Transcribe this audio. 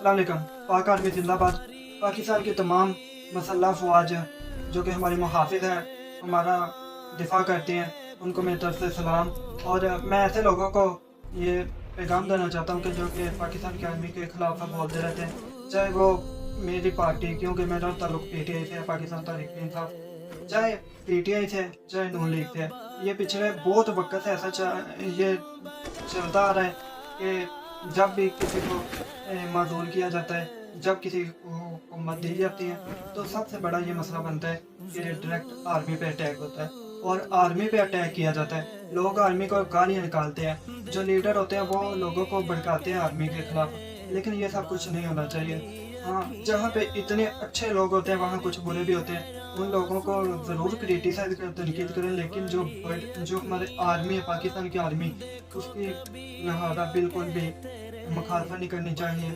अस्सलाम वालेकुम। पाक आर्मी जिंदाबाद। पाकिस्तान की तमाम मसल्ह फ़ौज जो कि हमारी मुहाफ़िज़ हैं, हमारा दिफ़ा करती हैं, उनको मेरी तरफ़ से सलाम। और मैं ऐसे लोगों को ये पैगाम देना चाहता हूँ कि जो कि पाकिस्तान की आर्मी के ख़िलाफ़ बोलते रहते हैं, चाहे वो मेरी पार्टी, क्योंकि मेरा ताल्लुक पीटीआई से है, पाकिस्तान तहरीक-ए-इंसाफ़, चाहे पीटीआई से, चाहे नून लीग से। ये पिछले बहुत वक़्त से ऐसा ये चलता आ रहा है कि जब भी किसी को माज़ूल किया जाता है, जब किसी को हुकूमत दी जाती है, तो सबसे बड़ा ये मसला बनता है कि डायरेक्ट आर्मी पे अटैक होता है और आर्मी पे अटैक किया जाता है। लोग आर्मी को गालियाँ निकालते हैं, जो लीडर होते हैं वो लोगों को भड़काते हैं आर्मी के खिलाफ, लेकिन ये सब कुछ नहीं होना चाहिए। हाँ, जहाँ पे इतने अच्छे लोग होते हैं वहाँ कुछ बुरे भी होते हैं। उन लोगों को ज़रूर क्रिटिसाइज़ करें, तनकीद करें, लेकिन जो हमारे आर्मी है, पाकिस्तान की आर्मी, उसकी लिहाज़ा बिल्कुल भी मुखालफत नहीं करनी चाहिए।